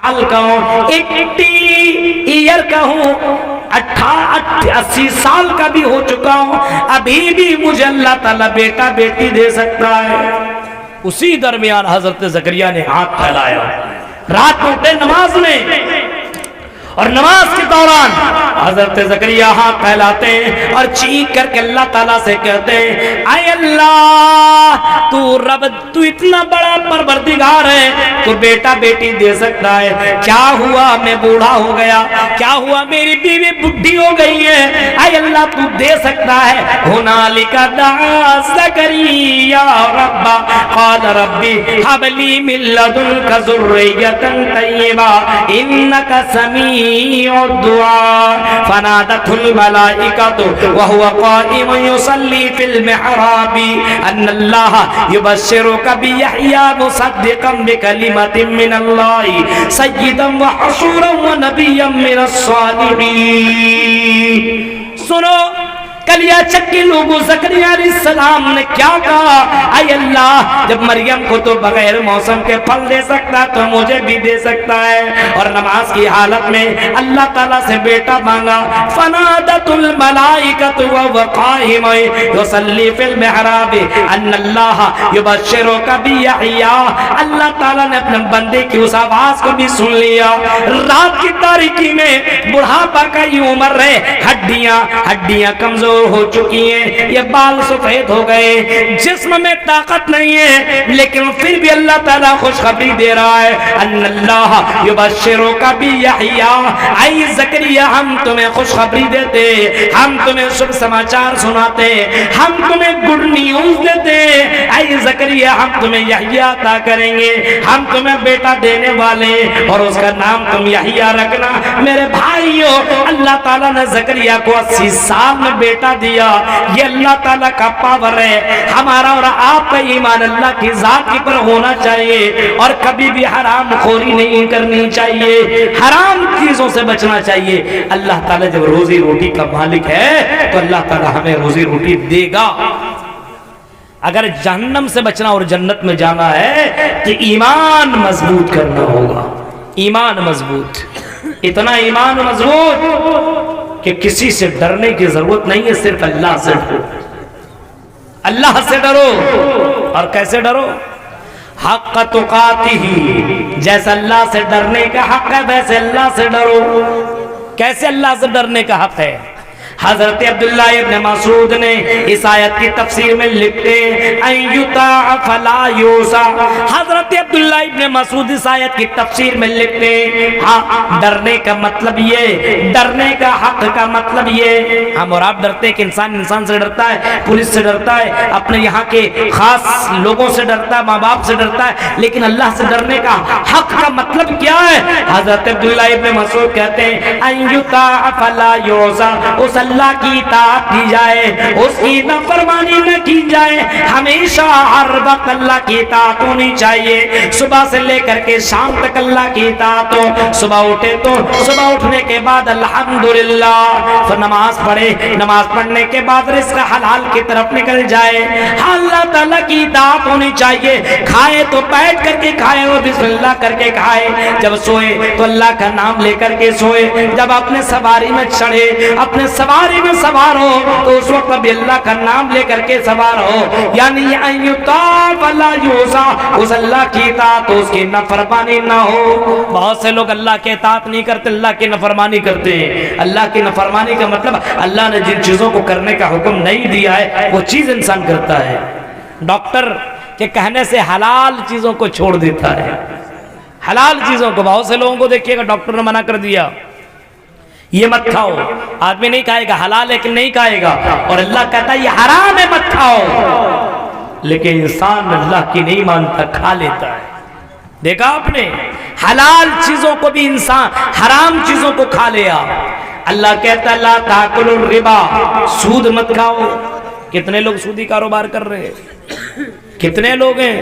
سال کا ہوں، 80 ایئر کا ہوں، 80 سال کا بھی ہو چکا ہوں، ابھی بھی مجھے اللہ تعالیٰ بیٹا بیٹی دے سکتا ہے۔ اسی درمیان حضرت زکریا نے ہاتھ پھیلایا، رات کو اٹھے نماز میں، اور نماز کے دوران حضرت زکریا ہاتھ پھیلاتے ہیں اور چیخ کر کے اللہ تعالیٰ سے کہتے ہیں اے اللہ تو رب، تو اتنا بڑا پروردگار ہے، تو بیٹا بیٹی دے سکتا ہے، کیا ہوا میں بوڑھا ہو گیا، کیا ہوا میری بیوی بڈھی ہو گئی ہے، اے اللہ تو دے سکتا ہے۔ ہنالک دعا زکریا ربا قال ربی ہب لی من لدنک ذریۃ طیبہ انک سمیع الدعاء فنادته الملائکۃ وهو قائم يصلي في المحراب ان اللہ یبشرک بیحییٰ مصدقا بکلمۃ من اللہ سیدا وحصورا ونبیا من الصالحین۔ سنو کلیا چکی لوگوں زکریا علیہ السلام نے کیا کہا، اے اللہ جب مریم کو تو بغیر موسم کے پھل دے سکتا تو مجھے بھی دے سکتا ہے، اور نماز کی حالت میں اللہ تعالیٰ سے بیٹا مانگا۔ فنادت الملائکۃ وهو قائم یصلی فی المحراب ان اللہ یبشرک بیحییٰ، اللہ تعالیٰ نے اپنے بندے کی اس آواز کو بھی سن لیا۔ رات کی تاریکی میں بڑھاپا کا یہ عمر ہے، ہڈیاں کمزور ہو چکی ہیں، یہ بال سفید ہو گئے، جسم میں طاقت نہیں ہے، لیکن پھر بھی اللہ تعالیٰ خوشخبری دے رہا ہے ان اللہ یبشرک بیحییٰ، اے زکریا ہم تمہیں خوشخبری دیتے، ہم تمہیں شبھ سماچار سناتے، ہم تمہیں گڈ نیوز دیتے، اے زکریا ہم تمہیں یحییٰ عطا کریں گے، ہم تمہیں بیٹا دینے والے، اور اس کا نام تم یحییٰ رکھنا۔ میرے بھائیو، اللہ تعالیٰ نے زکریا کو 80 سال میں بیٹا دیا، یہ اللہ تعالیٰ کا پاور ہے۔ ہمارا اور آپ کا ایمان اللہ کی ذات کی پر ہونا چاہیے، اور کبھی بھی حرام خوری نہیں کرنی چاہیے، حرام چیزوں سے بچنا چاہیے۔ اللہ تعالیٰ جب روزی روٹی کا مالک ہے تو اللہ تعالیٰ ہمیں روزی روٹی دے گا۔ اگر جہنم سے بچنا اور جنت میں جانا ہے تو ایمان مضبوط کرنا ہوگا، ایمان مضبوط، اتنا ایمان مضبوط کہ کسی سے ڈرنے کی ضرورت نہیں ہے، صرف اللہ سے ڈرو، اللہ سے ڈرو۔ اور کیسے ڈرو؟ حق تقاتہ، جیسے اللہ سے ڈرنے کا حق ہے ویسے اللہ سے ڈرو۔ کیسے اللہ سے ڈرنے کا حق ہے؟ حضرت عبداللہ ابن مسعود نے اس آیت کی تفسیر میں لکھتے ان یطاع فلا یوسع، حضرت عبداللہ ابن مسعود اس آیت کی تفسیر میں لکھتے ہاں ڈرنے کا مطلب یہ، ڈرنے کا حق کا مطلب یہ، ہم اور آپ ڈرتے ہیں کہ انسان سے ڈرتا ہے، پولیس سے ڈرتا ہے، اپنے یہاں کے خاص لوگوں سے ڈرتا ہے، ماں باپ سے ڈرتا ہے، لیکن اللہ سے ڈرنے کا حق کا مطلب کیا ہے؟ حضرت عبداللہ ابن مسعود کہتے ہیں ان یطاع فلا یوسع، اس اللہ کی اطاعت کی جائے، اس کی نافرمانی نہ کی جائے، ہمیشہ ہر وقت اللہ کی اطاعت ہونی چاہیے، صبح سے لے کر کے شام تک اللہ کی اطاعت ہو، صبح اٹھے تو صبح اٹھنے کے بعد الحمدللہ، پھر نماز پڑھے، نماز پڑھنے کے بعد رزق حلال کی طرف نکل جائے، اللہ تعالیٰ کی اطاعت ہونی چاہیے، کھائے تو بیٹھ کر کے کھائے اور بسم اللہ کر کے کھائے، جب سوئے تو اللہ کا نام لے کر کے سوئے، جب اپنے سواری میں چڑھے، اپنے سواری میں سوار ہو تو اس وقت بھی اللہ کا نام لے کر کے سوار ہو، یعنی ان یطاع فلا یوسع، اس اللہ کی اطاعت اس کی نافرمانی نہ ہو۔ بہت سے لوگ اللہ کی اطاعت نہیں کرتے، اللہ کی نافرمانی کرتے ہیں۔ اللہ کی نافرمانی کا مطلب اللہ نے جن چیزوں کو کرنے کا حکم نہیں دیا ہے وہ چیز انسان کرتا ہے۔ ڈاکٹر کے کہنے سے حلال چیزوں کو چھوڑ دیتا ہے، حلال چیزوں کو۔ بہت سے لوگوں کو دیکھیے گا ڈاکٹر نے منع کر دیا یہ مت کھاؤ، آدمی نہیں کھائے گا، حلال لیکن نہیں کھائے گا، اور اللہ کہتا ہے یہ حرام ہے مت کھاؤ، لیکن انسان اللہ کی نہیں مانتا، کھا لیتا ہے۔ دیکھا آپ نے، حلال چیزوں کو بھی انسان حرام چیزوں کو کھا لیا۔ اللہ کہتا ہے لا تاکلوا الربا، سود مت کھاؤ۔ کتنے لوگ سودی کاروبار کر رہے ہیں، کتنے لوگ ہیں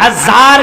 1000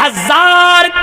1000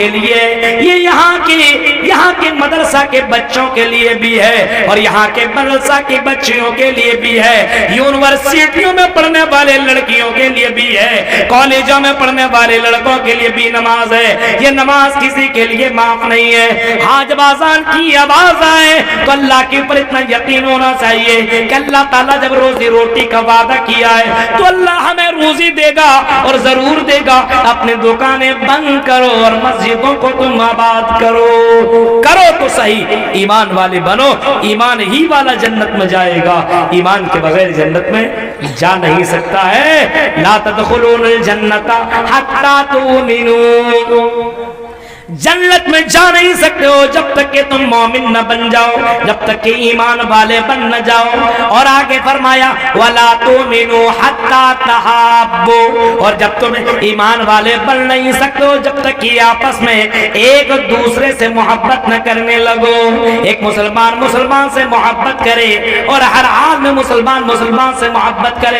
کے لیے, یہ یہاں کے مدرسہ کے بچوں کے لیے بھی ہے اور یہاں کے مدرسہ کی بچیوں کے لیے بھی ہے, یونیورسٹیوں میں پڑھنے والے لڑکیوں کے لیے بھی ہے, کالجوں میں پڑھنے والے لڑکوں کے لیے بھی نماز ہے. یہ نماز کسی کے لیے معاف نہیں ہے. ہاں جب اذان کی آواز آئے تو اللہ کے اوپر اتنا یقین ہونا چاہیے کہ اللہ تعالیٰ جب روزی روٹی کا وعدہ کیا ہے تو اللہ ہمیں روزی دے گا اور ضرور دے گا. اپنے دکانیں بند کرو اور مسجدوں کو تم آباد کرو تو صحیح. ایمان والے بنو, ایمان ہی والا جنت میں جائے گا, ایمان کے بغیر جنت میں جا نہیں سکتا ہے. لا تدخلون الجنت حتی تؤمنوا, جنت میں جا نہیں سکتے ہو جب تک کہ تم مومن نہ بن جاؤ, جب تک کہ ایمان والے بن نہ جاؤ. اور آگے فرمایا وَلَا تُؤْمِنُوا حَتَّى تَحَابُّوا, اور جب تم ایمان والے بن نہیں سکتے ہو جب تک کہ آپس میں ایک دوسرے سے محبت نہ کرنے لگو. ایک مسلمان سے محبت کرے اور ہر حال میں مسلمان سے محبت کرے.